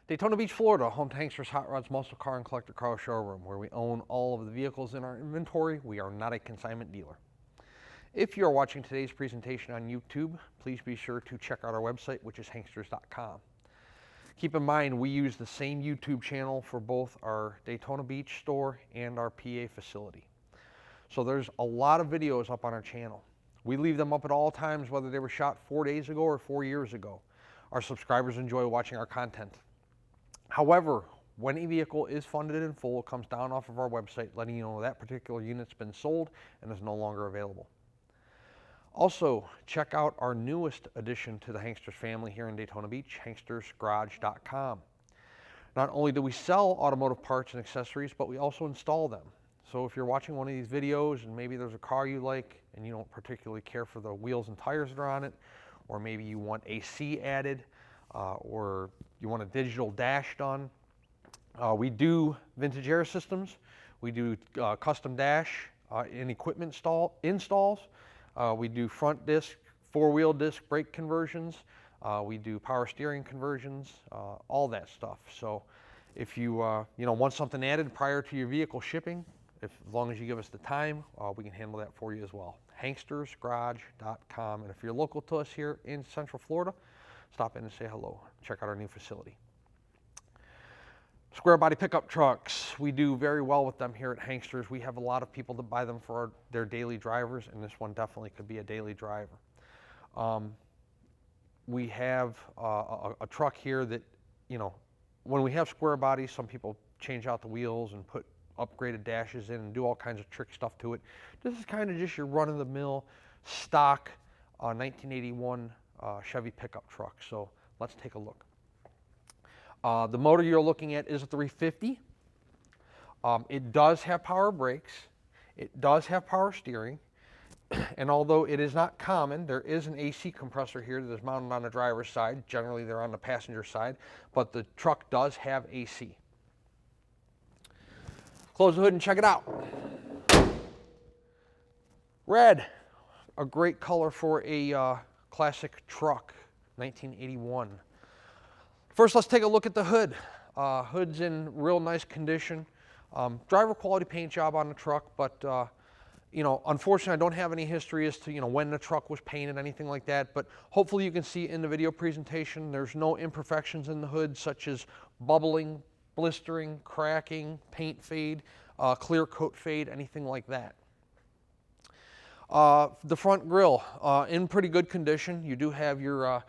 Daytona Beach, Florida, home to Hankster's Hot Rods Muscle Car and Collector Car Showroom, where we own all of the vehicles in our inventory. We are not a consignment dealer. If you are watching today's presentation on YouTube, please be sure to check out our website, which is hanksters.com. Keep in mind, we use the same YouTube channel for both our Daytona Beach store and our PA facility. So there's a lot of videos up on our channel. We leave them up at all times, whether they were shot 4 days ago or 4 years ago. Our subscribers enjoy watching our content. However, when a vehicle is funded in full, it comes down off of our website, letting you know that particular unit's been sold and is no longer available. Also, check out our newest addition to the Hanksters family here in Daytona Beach, hankstersgarage.com. Not only do we sell automotive parts and accessories, but we also install them. So if you're watching one of these videos and maybe there's a car you like and you don't particularly care for the wheels and tires that are on it, or maybe you want AC added, or you want a digital dash done, we do vintage air systems. We do custom dash and equipment installs. We do front disc, four-wheel disc brake conversions. We do power steering conversions, all that stuff. So if you want something added prior to your vehicle shipping, as long as you give us the time, we can handle that for you as well. hankstersgarage.com. And if you're local to us here in Central Florida, stop in and say hello. Check out our new facility. Square body pickup trucks. We do very well with them here at Hanksters. We have a lot of people that buy them for their daily drivers, and this one definitely could be a daily driver. We have a truck here that, when we have square bodies, some people change out the wheels and put upgraded dashes in and do all kinds of trick stuff to it. This is kind of just your run-of-the-mill stock 1981 Chevy pickup truck. So let's take a look. The motor you're looking at is a 350. It does have power brakes. It does have power steering. And although it is not common, there is an AC compressor here that is mounted on the driver's side. Generally, they're on the passenger side, but the truck does have AC. Close the hood and check it out. Red, a great color for a classic truck, 1981. First, let's take a look at the hood. Hood's in real nice condition. Driver quality paint job on the truck, but unfortunately, I don't have any history as to when the truck was painted, anything like that. But hopefully, you can see in the video presentation, there's no imperfections in the hood, such as bubbling, blistering, cracking, paint fade, clear coat fade, anything like that. The front grille in pretty good condition. You do have your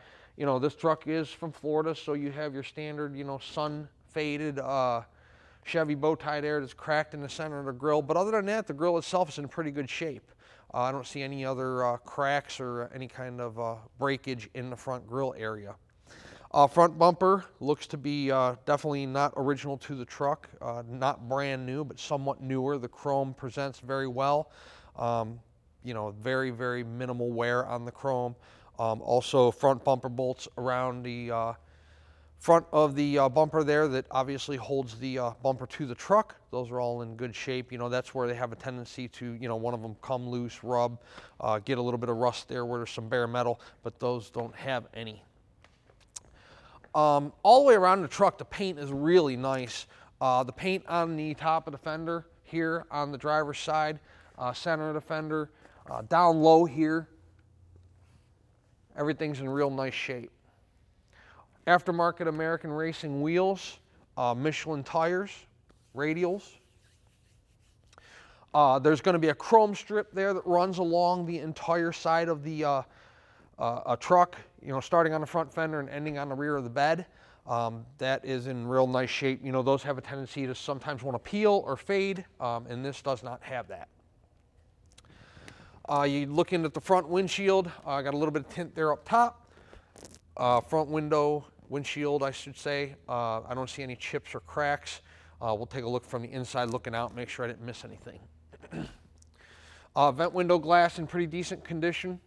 this truck is from Florida, so you have your standard, sun faded Chevy bow tie there that's cracked in the center of the grille. But other than that, the grille itself is in pretty good shape. I don't see any other cracks or any kind of breakage in the front grille area. Front bumper looks to be definitely not original to the truck, not brand new, but somewhat newer. The chrome presents very well. Very, very minimal wear on the chrome. Also, front bumper bolts around the front of the bumper there that obviously holds the bumper to the truck. Those are all in good shape. That's where they have a tendency to, one of them come loose, rub, get a little bit of rust there where there's some bare metal, but those don't have any. All the way around the truck, the paint is really nice. The paint on the top of the fender here on the driver's side, center of the fender, down low here, everything's in real nice shape. Aftermarket American Racing wheels, Michelin tires, radials. There's going to be a chrome strip there that runs along the entire side of the truck, starting on the front fender and ending on the rear of the bed. That is in real nice shape. Those have a tendency to sometimes want to peel or fade, and this does not have that. You're looking at the front windshield. Got a little bit of tint there up top. Front windshield, I should say. I don't see any chips or cracks. We'll take a look from the inside looking out, make sure I didn't miss anything. Vent window glass in pretty decent condition.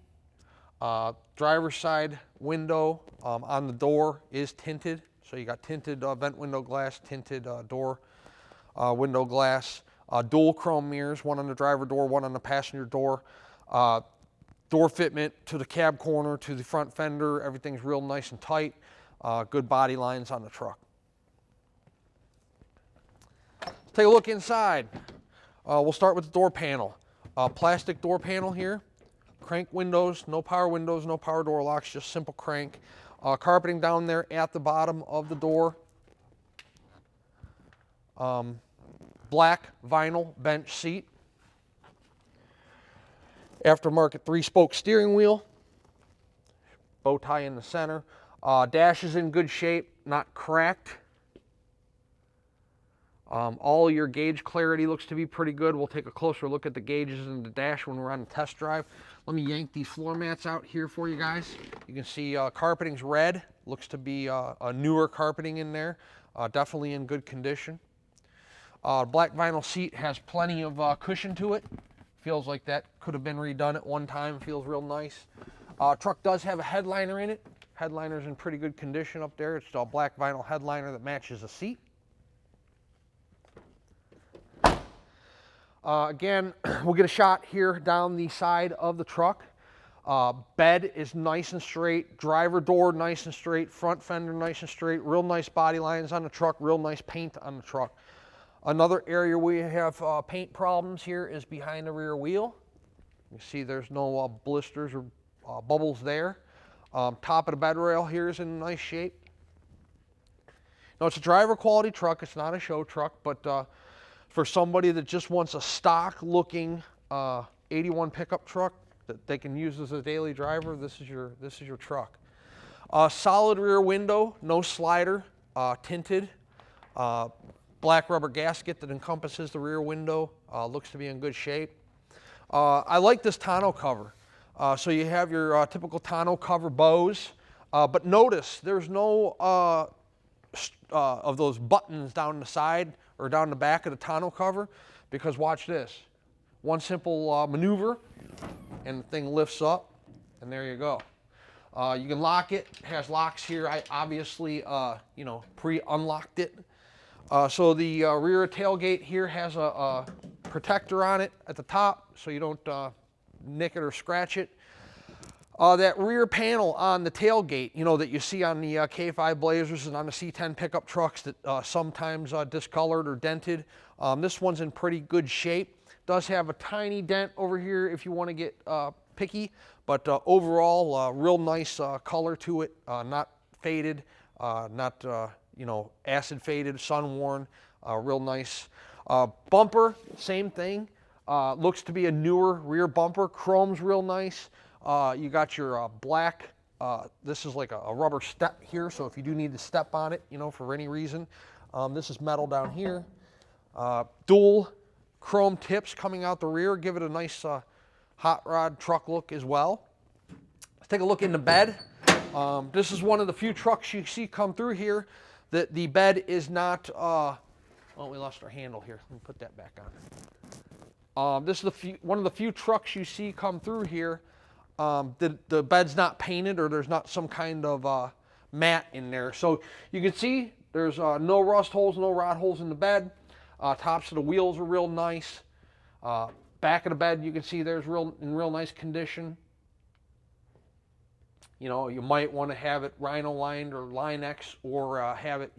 Driver's side window on the door is tinted. So you got tinted vent window glass, tinted door window glass. Dual chrome mirrors, one on the driver door, one on the passenger door. Door fitment to the cab corner, to the front fender, everything's real nice and tight. Good body lines on the truck. Let's take a look inside. We'll start with the door panel. Plastic door panel here. Crank windows, no power door locks, just simple crank. Carpeting down there at the bottom of the door. Black vinyl bench seat. Aftermarket 3-spoke steering wheel. Bow tie in the center. Dash is in good shape, not cracked. All your gauge clarity looks to be pretty good. We'll take a closer look at the gauges in the dash when we're on the test drive. Let me yank these floor mats out here for you guys. You can see carpeting's red. Looks to be a newer carpeting in there. Definitely in good condition. Black vinyl seat has plenty of cushion to it. Feels like that could have been redone at one time. Feels real nice. Truck does have a headliner in it. Headliner's in pretty good condition up there. It's a black vinyl headliner that matches the seat. Again, we'll get a shot here down the side of the truck. Bed is nice and straight. Driver door nice and straight. Front fender nice and straight. Real nice body lines on the truck. Real nice paint on the truck. Another area we have paint problems here is behind the rear wheel. You see there's no blisters or bubbles there. Top of the bed rail here is in nice shape. Now it's a driver quality truck. It's not a show truck, but for somebody that just wants a stock looking 81 pickup truck that they can use as a daily driver, this is your truck. Solid rear window, no slider, tinted. Black rubber gasket that encompasses the rear window, looks to be in good shape. I like this tonneau cover. So you have your typical tonneau cover bows, but notice there's no of those buttons down the side or down the back of the tonneau cover, because watch this. One simple maneuver and the thing lifts up, and there you go. You can lock it. It has locks here. I obviously pre-unlocked it. So the rear tailgate here has a protector on it at the top so you don't nick it or scratch it. That rear panel on the tailgate, that you see on the K5 Blazers and on the C10 pickup trucks that sometimes discolored or dented, this one's in pretty good shape. Does have a tiny dent over here if you want to get picky, but overall real nice color to it, not faded, not acid faded, sun worn, real nice. Bumper, same thing. Looks to be a newer rear bumper. Chrome's real nice. You got your black, this is like a rubber step here, so if you do need to step on it, for any reason. This is metal down here. Dual chrome tips coming out the rear, give it a nice hot rod truck look as well. Let's take a look in the bed. This is one of the few trucks you see come through here that the bed is not, oh, we lost our handle here. Let me put that back on. This is one of the few trucks you see come through here that the bed's not painted or there's not some kind of mat in there. So you can see there's no rust holes, no rot holes in the bed. Tops of the wheels are real nice. Back of the bed you can see there's in real nice condition. You might want to have it Rhino lined or Line-X, or have it,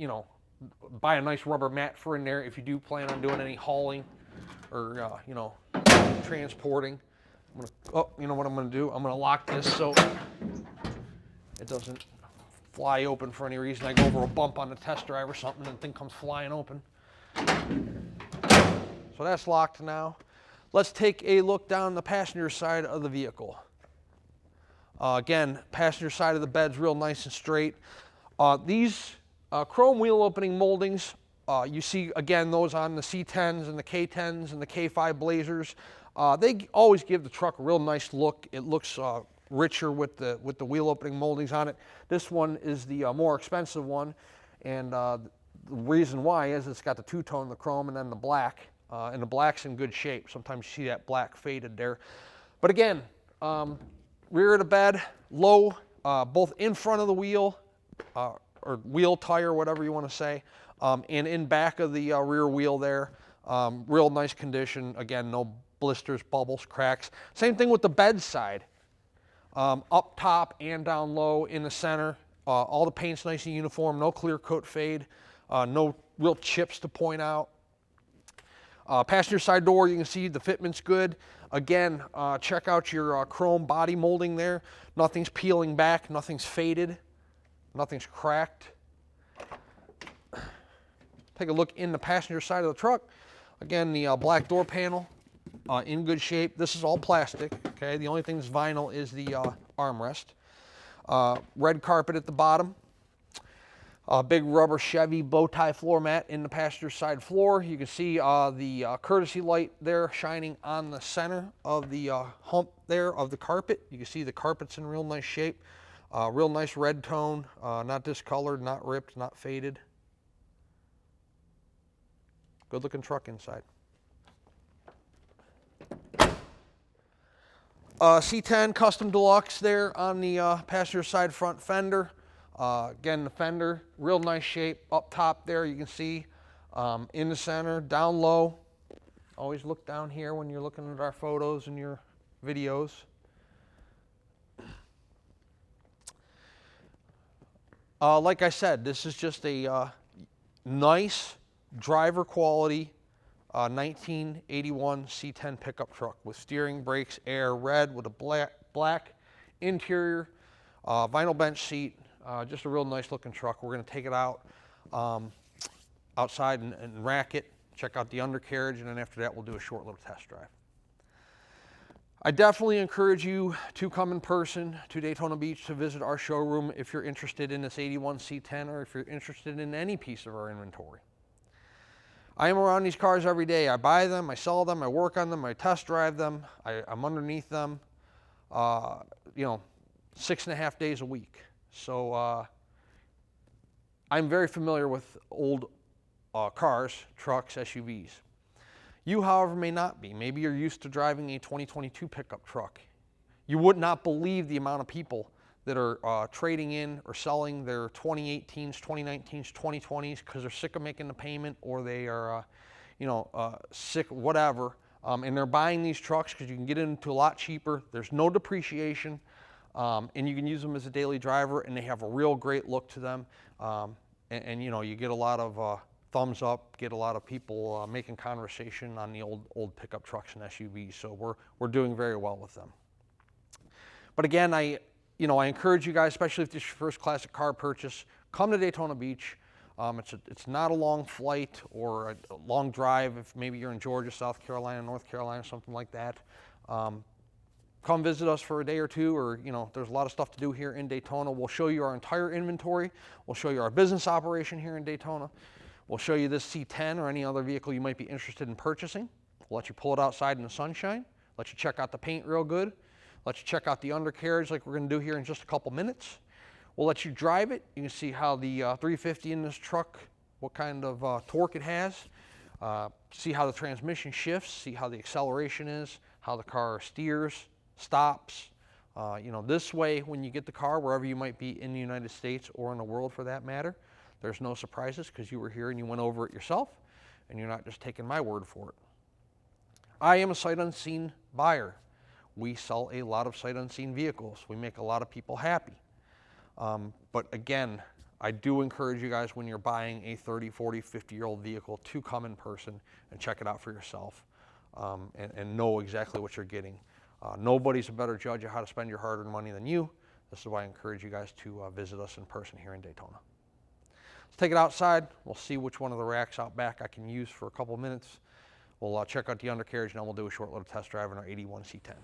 buy a nice rubber mat for in there if you do plan on doing any hauling or, transporting. You know what I'm going to do? I'm going to lock this so it doesn't fly open for any reason. I go over a bump on the test drive or something and the thing comes flying open. So that's locked now. Let's take a look down the passenger side of the vehicle. Again, passenger side of the bed's real nice and straight. These chrome wheel opening moldings, you see again those on the C10s and the K10s and the K5 Blazers. They always give the truck a real nice look. It looks richer with the wheel opening moldings on it. This one is the more expensive one, and the reason why is it's got the two-tone, the chrome, and then the black. And the black's in good shape. Sometimes you see that black faded there. But again, rear of the bed, low, both in front of the wheel, or wheel tire, whatever you want to say, and in back of the rear wheel there. Real nice condition. Again, no blisters, bubbles, cracks. Same thing with the bed side. Up top and down low in the center. All the paint's nice and uniform. No clear coat fade. No real chips to point out. Passenger side door, you can see the fitment's good. Again, check out your chrome body molding there. Nothing's peeling back, nothing's faded, nothing's cracked. Take a look in the passenger side of the truck. Again, the black door panel in good shape. This is all plastic, okay? The only thing that's vinyl is the armrest. Red carpet at the bottom. Big rubber Chevy bow tie floor mat in the passenger side floor. You can see the courtesy light there shining on the center of the hump there of the carpet. You can see the carpet's in real nice shape. Real nice red tone, not discolored, not ripped, not faded. Good looking truck inside. C10 Custom Deluxe there on the passenger side front fender. Again, the fender, real nice shape. Up top there, you can see in the center, down low. Always look down here when you're looking at our photos and your videos. Like I said, this is just a nice driver quality 1981 C10 pickup truck with steering, brakes, air, red with a black interior, vinyl bench seat. Just a real nice looking truck. We're going to take it out outside and rack it, check out the undercarriage, and then after that we'll do a short little test drive. I definitely encourage you to come in person to Daytona Beach to visit our showroom if you're interested in this 81 C10 or if you're interested in any piece of our inventory. I am around these cars every day. I buy them, I sell them, I work on them, I test drive them, I'm underneath them, 6.5 days a week. So I'm very familiar with old cars, trucks, SUVs. You, however, may not be. Maybe you're used to driving a 2022 pickup truck. You would not believe the amount of people that are trading in or selling their 2018s, 2019s, 2020s because they're sick of making the payment or they are, sick, whatever. And they're buying these trucks because you can get into a lot cheaper. There's no depreciation. And you can use them as a daily driver, and they have a real great look to them. You get a lot of thumbs up, get a lot of people making conversation on the old pickup trucks and SUVs. So we're doing very well with them. But again, I encourage you guys, especially if this is your first classic car purchase, come to Daytona Beach. It's not a long flight or a long drive if maybe you're in Georgia, South Carolina, North Carolina, something like that. Come visit us for a day or two, or there's a lot of stuff to do here in Daytona. We'll show you our entire inventory. We'll show you our business operation here in Daytona. We'll show you this C10 or any other vehicle you might be interested in purchasing. We'll let you pull it outside in the sunshine, let you check out the paint real good, let you check out the undercarriage like we're going to do here in just a couple minutes. We'll let you drive it. You can see how the 350 in this truck, what kind of torque it has, see how the transmission shifts, see how the acceleration is, how the car steers, stops. This way, when you get the car, wherever you might be in the United States or in the world for that matter, there's no surprises because you were here and you went over it yourself and you're not just taking my word for it. I am a sight unseen buyer. We sell a lot of sight unseen vehicles. We make a lot of people happy. But again, I do encourage you guys when you're buying a 30, 40, 50-year-old vehicle to come in person and check it out for yourself and know exactly what you're getting. Nobody's a better judge of how to spend your hard-earned money than you. This is why I encourage you guys to visit us in person here in Daytona. Let's take it outside. We'll see which one of the racks out back I can use for a couple of minutes. We'll check out the undercarriage and then we'll do a short little test drive in our 81 C10.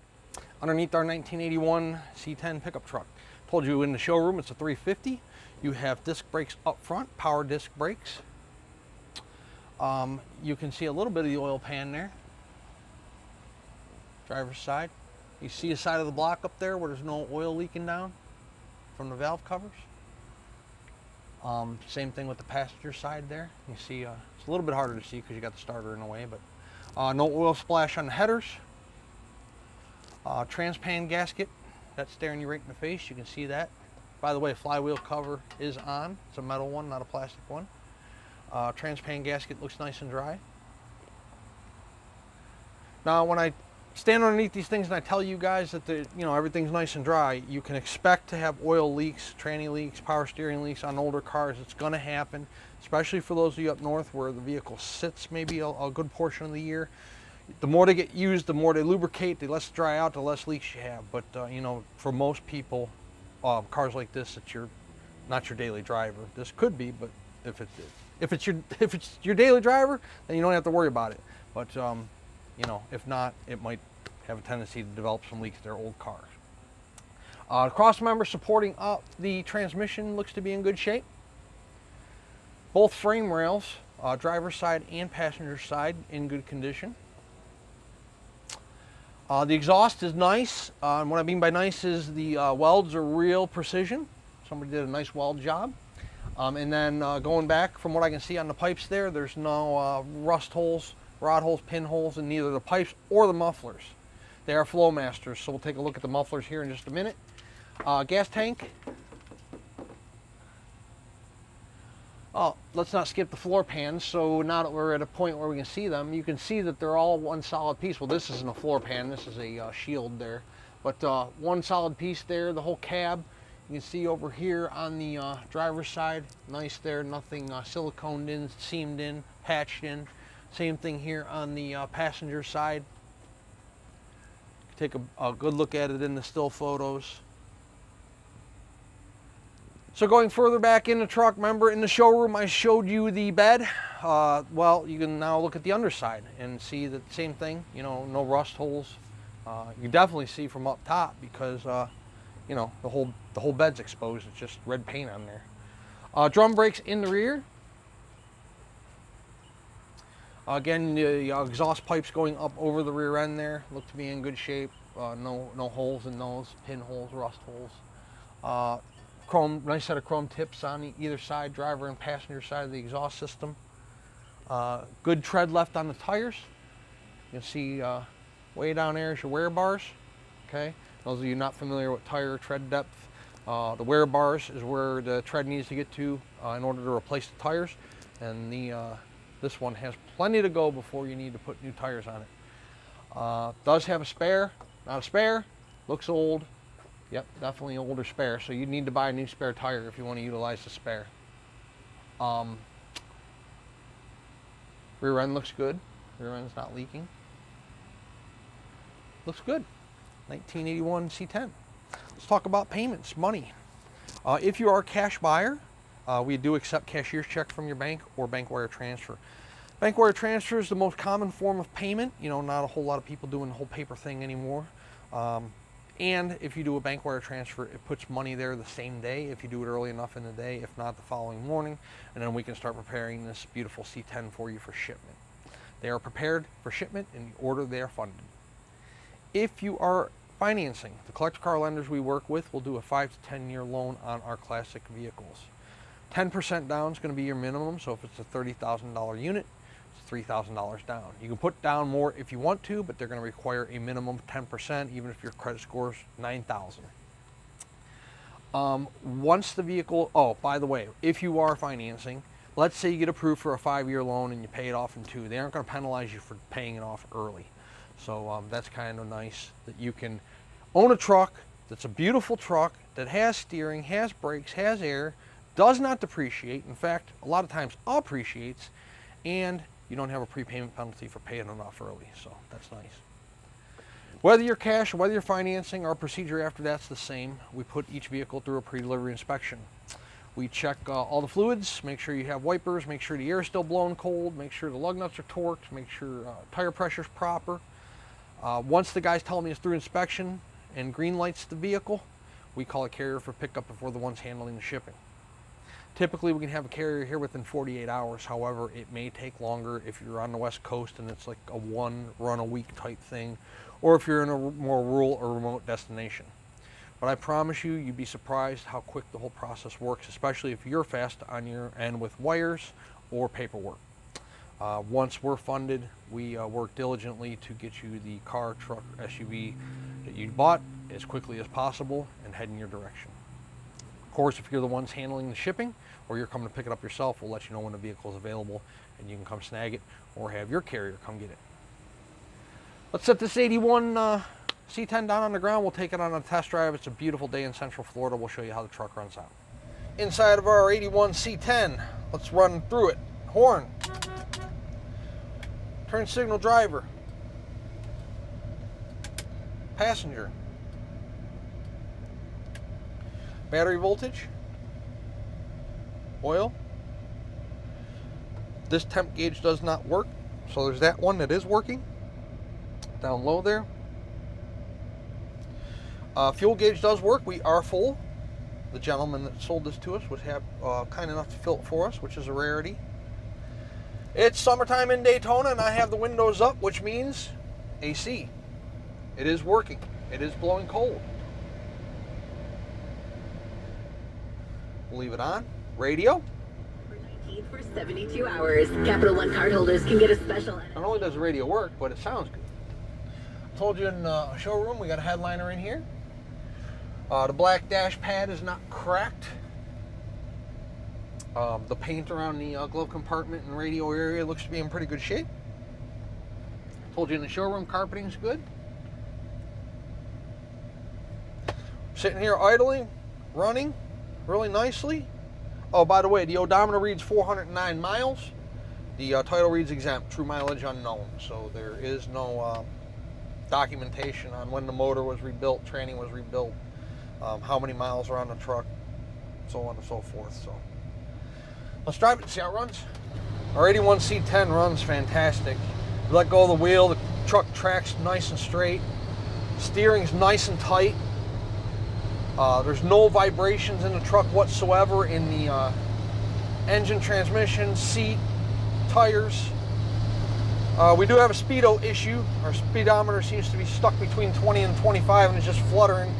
Underneath our 1981 C10 pickup truck. Told you in the showroom it's a 350. You have disc brakes up front, power disc brakes. You can see a little bit of the oil pan there. Driver's side. You see the side of the block up there where there's no oil leaking down from the valve covers. Same thing with the passenger side there. You see it's a little bit harder to see because you got the starter in the way, but no oil splash on the headers. Transpan gasket, that's staring you right in the face. You can see that. By the way, flywheel cover is on. It's a metal one, not a plastic one. Transpan gasket looks nice and dry. Now when I stand underneath these things and I tell you guys that everything's nice and dry, you can expect to have oil leaks, tranny leaks, power steering leaks on older cars. It's going to happen, especially for those of you up north where the vehicle sits maybe a good portion of the year. The more they get used, the more they lubricate, the less dry out, the less leaks you have. But for most people, cars like this, it's not your daily driver. This could be, but if it's your daily driver, then you don't have to worry about it. But if not, it might have a tendency to develop some leaks to their old cars. The cross member supporting up the transmission looks to be in good shape. Both frame rails, driver's side and passenger side, in good condition. The exhaust is nice. And what I mean by nice is the welds are real precision. Somebody did a nice weld job. And then going back, from what I can see on the pipes there's no rust holes, rod holes, pinholes in neither the pipes or the mufflers. They are Flowmasters, so we'll take a look at the mufflers here in just a minute. Gas tank. Oh, let's not skip the floor pans. So now that we're at a point where we can see them, you can see that they're all one solid piece. Well, this isn't a floor pan, this is a shield there. But one solid piece there, the whole cab. You can see over here on the driver's side, nice there, nothing siliconed in, seamed in, patched in. Same thing here on the passenger side. Take a good look at it in the still photos. So going further back in the truck, remember in the showroom I showed you the bed. Well, you can now look at the underside and see the same thing, no rust holes. You can definitely see from up top because the whole bed's exposed. It's just red paint on there. Drum brakes in the rear. Again, the exhaust pipes going up over the rear end there look to be in good shape. No holes in those, pinholes, rust holes. Chrome, nice set of chrome tips on either side, driver and passenger side of the exhaust system. Good tread left on the tires. You can see way down there is your wear bars. Okay, those of you not familiar with tire tread depth, the wear bars is where the tread needs to get to in order to replace the tires, and this one has plenty to go before you need to put new tires on it. Does have a spare, not a spare, looks old. Yep, definitely an older spare, so you need to buy a new spare tire if you want to utilize the spare. Rear end looks good. Rear end's not leaking. Looks good. 1981 C10. Let's talk about payments, money. If you are a cash buyer, we do accept cashier's check from your bank or bank wire transfer. Bank wire transfer is the most common form of payment. Not a whole lot of people doing the whole paper thing anymore. And if you do a bank wire transfer, it puts money there the same day if you do it early enough in the day, if not the following morning, and then we can start preparing this beautiful C10 for you for shipment. They are prepared for shipment in the order they are funded. If you are financing, the collector car lenders we work with will do a 5 to 10 year loan on our classic vehicles. 10% down is going to be your minimum, so if it's a $30,000 unit, $3,000 down. You can put down more if you want to, but they're going to require a minimum of 10%, even if your credit score is 9,000. Once the vehicle, oh, by the way, if you are financing, let's say you get approved for a 5-year loan and you pay it off in 2, they aren't going to penalize you for paying it off early. So that's kind of nice that you can own a truck that's a beautiful truck that has steering, has brakes, has air, does not depreciate, in fact, a lot of times appreciates, and you don't have a prepayment penalty for paying it off early, so that's nice. Whether you're cash or whether you're financing, our procedure after that's the same. We put each vehicle through a pre-delivery inspection. We check all the fluids, make sure you have wipers, make sure the air is still blowing cold, make sure the lug nuts are torqued, make sure tire pressure is proper. Once the guys tell me it's through inspection and green lights the vehicle, we call a carrier for pickup before the ones handling the shipping. Typically, we can have a carrier here within 48 hours. However, it may take longer if you're on the West Coast and it's like a one-run-a-week type thing, or if you're in a more rural or remote destination. But I promise you, you'd be surprised how quick the whole process works, especially if you're fast on your end with wires or paperwork. Once we're funded, we work diligently to get you the car, truck, SUV that you bought as quickly as possible and head in your direction. Of course, if you're the ones handling the shipping or you're coming to pick it up yourself, we'll let you know when the vehicle is available and you can come snag it or have your carrier come get it. Let's set this 81 C10 down on the ground. We'll take it on a test drive. It's a beautiful day in Central Florida. We'll show you how the truck runs out. Inside of our 81 C10, let's run through it. Horn, turn signal driver, passenger, battery voltage, oil. This temp gauge does not work, so there's that one that is working down low there. Fuel gauge does work. We are full. The gentleman that sold this to us was kind enough to fill it for us, which is a rarity. It's summertime in Daytona, and I have the windows up, which means AC. It is working. It is blowing cold. We'll leave it on. Radio. For 72 hours, Capital One cardholders can get a special. Not only does the radio work, but it sounds good. I told you in the showroom we got a headliner in here. The black dash pad is not cracked. The paint around the glove compartment and radio area looks to be in pretty good shape. Told you in the showroom carpeting's good. Sitting here idling, running really nicely. Oh, by the way, the odometer reads 409 miles. The title reads exempt, true mileage unknown. So there is no documentation on when the motor was rebuilt, training was rebuilt, how many miles are on the truck, so on and so forth. So let's drive it and see how it runs. Our 81 C10 runs fantastic. You let go of the wheel, the truck tracks nice and straight. Steering's nice and tight. There's no vibrations in the truck whatsoever in the engine, transmission, seat, tires. We do have a speedo issue. Our speedometer seems to be stuck between 20 and 25 and it's just fluttering.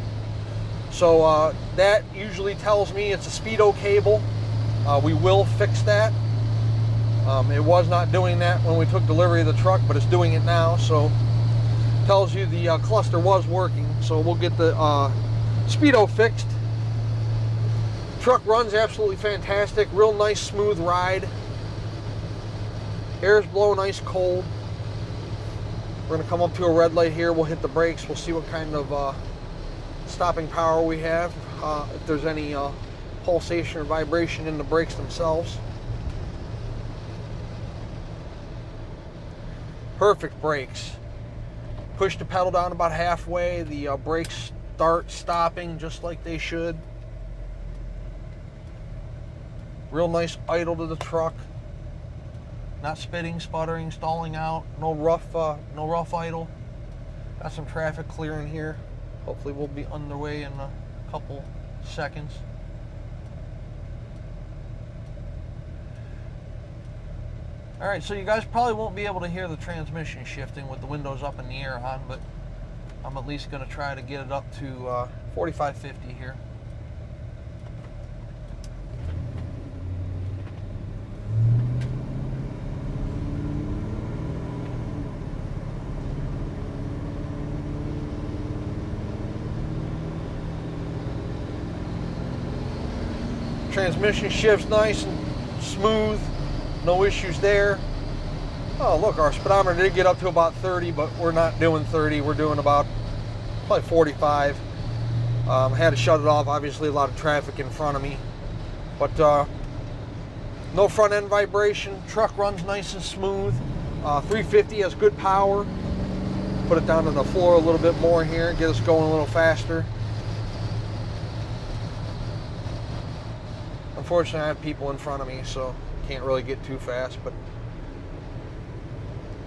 So that usually tells me it's a speedo cable. We will fix that. It was not doing that when we took delivery of the truck, but it's doing it now. So tells you the cluster was working. So we'll get the speedo fixed. Truck runs absolutely fantastic. Real nice smooth ride. Air's blowing ice cold. We're going to come up to a red light here. We'll hit the brakes. We'll see what kind of stopping power we have. If there's any pulsation or vibration in the brakes themselves. Perfect brakes. Push the pedal down about halfway. The brakes start stopping just like they should. Real nice idle to the truck. Not spitting, sputtering, stalling out. No rough idle. Got some traffic clearing here. Hopefully we'll be underway in a couple seconds. All right, so you guys probably won't be able to hear the transmission shifting with the windows up and the air on, but I'm at least going to try to get it up to 45, 50 here. Transmission shifts nice and smooth. No issues there. Oh, look, our speedometer did get up to about 30, but we're not doing 30. We're doing about probably 45. Had to shut it off. Obviously, a lot of traffic in front of me. But no front end vibration. Truck runs nice and smooth. 350 has good power. Put it down to the floor a little bit more here. Get us going a little faster. Unfortunately, I have people in front of me, so can't really get too fast. But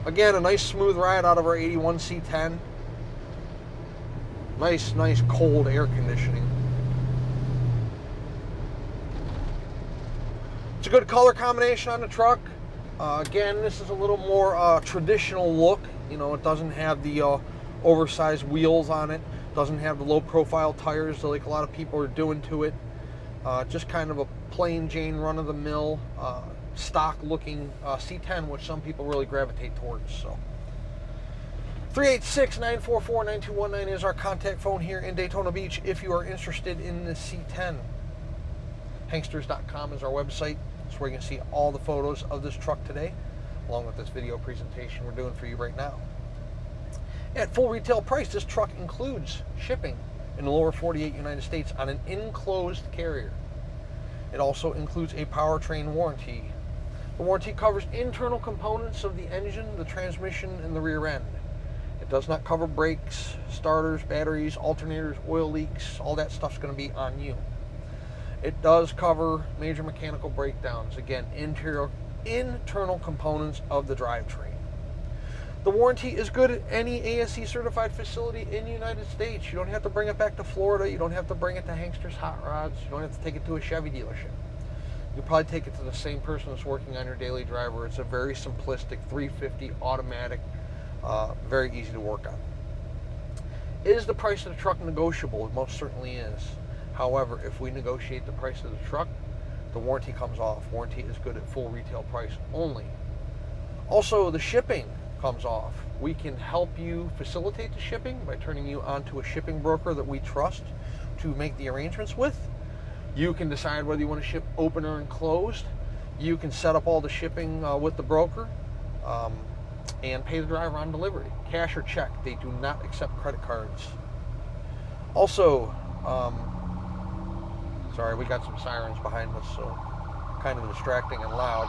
again, a nice smooth ride out of our 81 C10. Nice cold air conditioning. It's a good color combination on the truck. Again, this is a little more traditional look. You know, it doesn't have the oversized wheels on it. Doesn't have the low profile tires like a lot of people are doing to it. Just kind of a plain Jane run-of-the-mill stock looking C10, which some people really gravitate towards. So 386-944-9219 is our contact phone here in Daytona Beach if you are interested in the C10. Hanksters.com is our website. That's where you can see all the photos of this truck today, along with this video presentation we're doing for you right now. At full retail price, this truck includes shipping in the lower 48 United States on an enclosed carrier. It also includes a powertrain warranty. The warranty covers internal components of the engine, the transmission, and the rear end. It does not cover brakes, starters, batteries, alternators, oil leaks. All that stuff's going to be on you. It does cover major mechanical breakdowns. Again, internal components of the drivetrain. The warranty is good at any ASE certified facility in the United States. You don't have to bring it back to Florida. You don't have to bring it to Hankster's Hot Rods. You don't have to take it to a Chevy dealership. You'll probably take it to the same person that's working on your daily driver. It's a very simplistic 350 automatic, very easy to work on. Is the price of the truck negotiable? It most certainly is. However, if we negotiate the price of the truck, the warranty comes off. Warranty is good at full retail price only. Also, the shipping comes off. We can help you facilitate the shipping by turning you onto a shipping broker that we trust to make the arrangements with. You can decide whether you want to ship open or enclosed. You can set up all the shipping with the broker and pay the driver on delivery. Cash or check. They do not accept credit cards. Also, sorry, we got some sirens behind us, so kind of distracting and loud.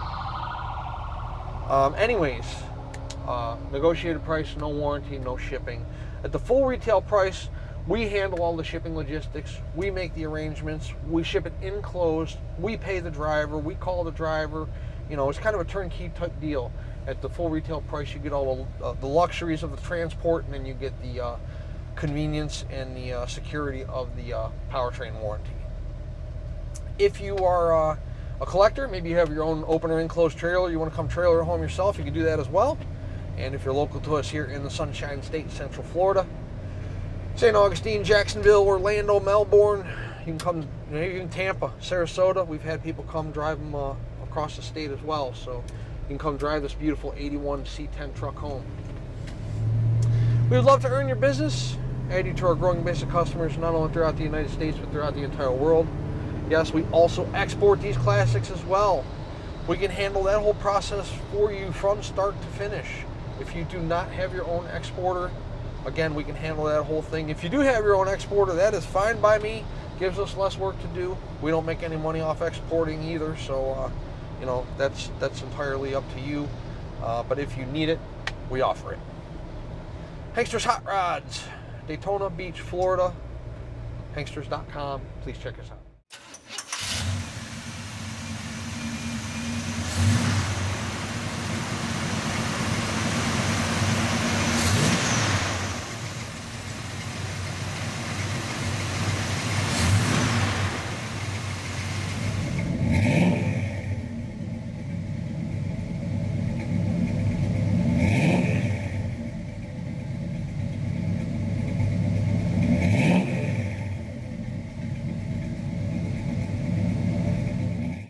Negotiated price, no warranty, no shipping. At the full retail price, we handle all the shipping logistics. We make the arrangements. We ship it enclosed. We pay the driver. We call the driver. You know, it's kind of a turnkey type deal. At the full retail price, you get all the luxuries of the transport, and then you get the convenience and the security of the powertrain warranty. If you are a collector, maybe you have your own open or enclosed trailer, you want to come trailer home yourself, you can do that as well. And if you're local to us here in the Sunshine State, Central Florida, St. Augustine, Jacksonville, Orlando, Melbourne, you can come, even Tampa, Sarasota, we've had people come drive them across the state as well. So you can come drive this beautiful 81 C10 truck home. We would love to earn your business, add you to our growing base of customers, not only throughout the United States, but throughout the entire world. Yes, we also export these classics as well. We can handle that whole process for you from start to finish. If you do not have your own exporter, again, we can handle that whole thing. If you do have your own exporter, that is fine by me. Gives us less work to do. We don't make any money off exporting either, so you know, that's entirely up to you. But if you need it, we offer it. Hankster's Hot Rods, Daytona Beach, Florida. Hanksters.com. Please check us out.